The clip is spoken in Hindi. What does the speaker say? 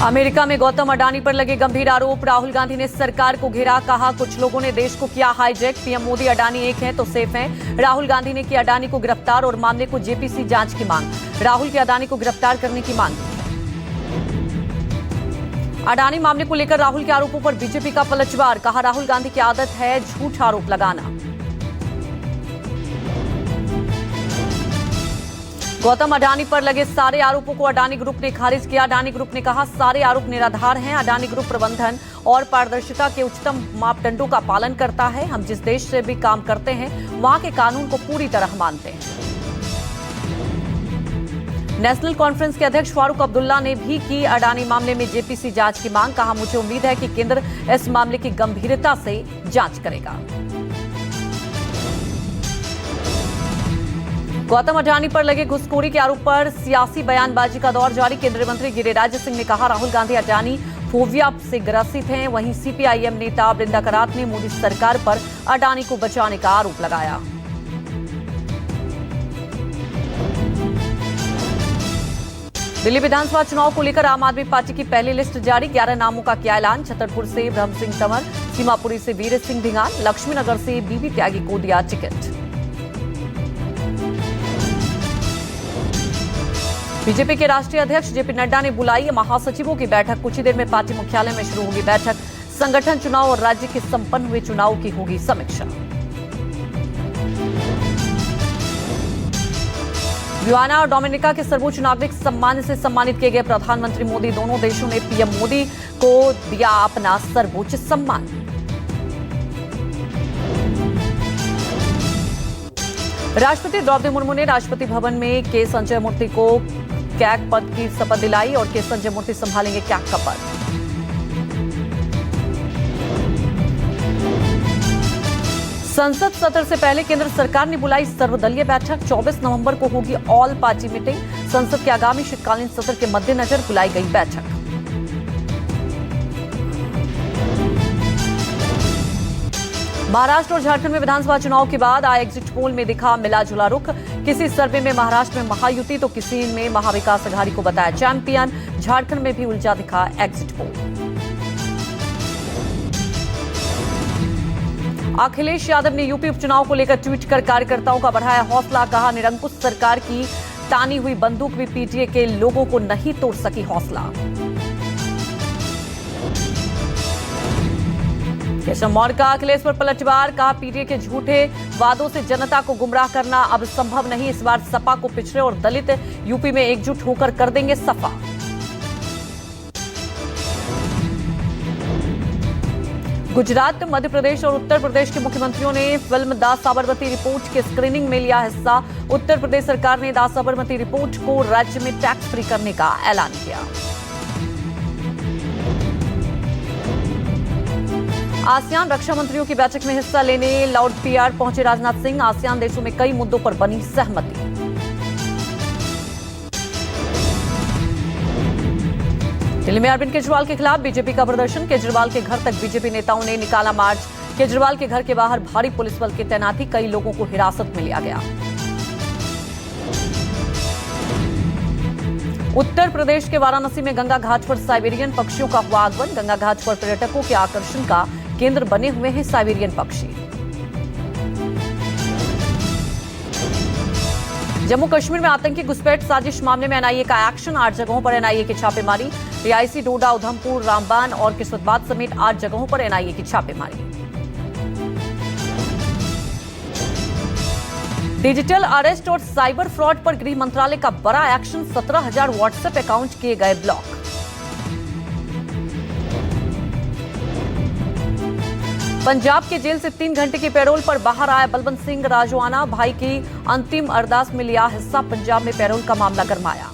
अमेरिका में गौतम अडानी पर लगे गंभीर आरोप। राहुल गांधी ने सरकार को घेरा, कहा कुछ लोगों ने देश को किया हाईजैक। पीएम मोदी अडानी एक हैं तो सेफ हैं। राहुल गांधी ने की अडानी को गिरफ्तार और मामले को जेपीसी जांच की मांग। राहुल की अडानी को गिरफ्तार करने की मांग। अडानी मामले को लेकर राहुल के आरोपों पर बीजेपी का पलटवार, कहा राहुल गांधी की आदत है झूठ आरोप लगाना। गौतम अडानी पर लगे सारे आरोपों को अडानी ग्रुप ने खारिज किया। अडानी ग्रुप ने कहा सारे आरोप निराधार हैं। अडानी ग्रुप प्रबंधन और पारदर्शिता के उच्चतम मापदंडों का पालन करता है। हम जिस देश से भी काम करते हैं वहां के कानून को पूरी तरह मानते हैं। नेशनल कॉन्फ्रेंस के अध्यक्ष फारूक अब्दुल्ला ने भी की अडानी मामले में जेपीसी जांच की मांग, कहा मुझे उम्मीद है कि केंद्र इस मामले की गंभीरता से जांच करेगा। गौतम अडानी पर लगे घुसखोरी के आरोप पर सियासी बयानबाजी का दौर जारी। केंद्रीय मंत्री गिरिराज सिंह ने कहा राहुल गांधी अडानी फोबिया से ग्रसित हैं। वहीं सीपीआईएम नेता बृंदा करात ने मोदी सरकार पर अडानी को बचाने का आरोप लगाया। दिल्ली विधानसभा चुनाव को लेकर आम आदमी पार्टी की पहली लिस्ट जारी। 11 नामों का किया ऐलान। छतरपुर से ब्रह्म सिंह तंवर, सीमापुरी से वीर सिंह धिंगान, लक्ष्मीनगर से बीबी त्यागी को दिया टिकट। बीजेपी के राष्ट्रीय अध्यक्ष जेपी नड्डा ने बुलाई महासचिवों की बैठक। कुछ ही देर में पार्टी मुख्यालय में शुरू होगी बैठक। संगठन चुनाव और राज्य के संपन्न हुए चुनाव की होगी समीक्षा। गुयाना और डोमिनिका के सर्वोच्च नागरिक सम्मान से सम्मानित किए गए प्रधानमंत्री मोदी। दोनों देशों ने पीएम मोदी को दिया अपना सर्वोच्च सम्मान। राष्ट्रपति द्रौपदी मुर्मू ने राष्ट्रपति भवन में के संजय मूर्ति को कैग पद की शपथ दिलाई और के संजय मूर्ति संभालेंगे कैग का पद। संसद सत्र से पहले केंद्र सरकार ने बुलाई सर्वदलीय बैठक। 24 नवंबर को होगी ऑल पार्टी मीटिंग। संसद के आगामी शीतकालीन सत्र के मद्देनजर बुलाई गई बैठक। महाराष्ट्र और झारखंड में विधानसभा चुनाव के बाद आए एग्जिट पोल में दिखा मिला जुला रुख। किसी सर्वे में महाराष्ट्र में महायुति तो किसी में महाविकास अघाड़ी को बताया चैंपियन। झारखंड में भी उलझा दिखा एग्जिट पोल। अखिलेश यादव ने यूपी उपचुनाव को लेकर ट्वीट कर कार्यकर्ताओं का बढ़ाया हौसला, कहा निरंकुश सरकार की तानी हुई बंदूक भी पीटीए के लोगों को नहीं तोड़ सकी हौसला। केशव मौर्य का अखिलेश पर पलटवार, कहा पीटीए के झूठे वादों से जनता को गुमराह करना अब संभव नहीं। इस बार सपा को पिछड़े और दलित यूपी में एकजुट होकर कर देंगे सफा। गुजरात, मध्य प्रदेश और उत्तर प्रदेश के मुख्यमंत्रियों ने फिल्म द साबरमती रिपोर्ट के स्क्रीनिंग में लिया हिस्सा। उत्तर प्रदेश सरकार ने द साबरमती रिपोर्ट को राज्य में टैक्स फ्री करने का ऐलान किया। आसियान रक्षा मंत्रियों की बैठक में हिस्सा लेने लाउड पीआर पहुंचे राजनाथ सिंह। आसियान देशों में कई मुद्दों पर बनी सहमति। दिल्ली में अरविंद केजरीवाल के खिलाफ बीजेपी का प्रदर्शन। केजरीवाल के घर तक बीजेपी नेताओं ने निकाला मार्च। केजरीवाल के घर के बाहर भारी पुलिस बल की तैनाती। कई लोगों को हिरासत में लिया गया। उत्तर प्रदेश के वाराणसी में गंगा घाट पर साइबेरियन पक्षियों का हुआ आगमन। गंगा घाट पर पर्यटकों के आकर्षण का केंद्र बने हुए हैं साइबेरियन पक्षी। जम्मू कश्मीर में आतंकी घुसपैठ साजिश मामले में एनआईए का एक्शन। 8 जगहों पर एनआईए की छापेमारी। रियासी, डोडा, उधमपुर, रामबान और किस्मतबाद समेत 8 जगहों पर एनआईए की छापेमारी। डिजिटल अरेस्ट और साइबर फ्रॉड पर गृह मंत्रालय का बड़ा एक्शन। 17,000 व्हाट्सएप अकाउंट किए गए ब्लॉक। पंजाब के जेल से 3 घंटे की पैरोल पर बाहर आया बलवंत सिंह राजोआना। भाई की अंतिम अरदास में लिया हिस्सा। पंजाब में पैरोल का मामला गरमाया।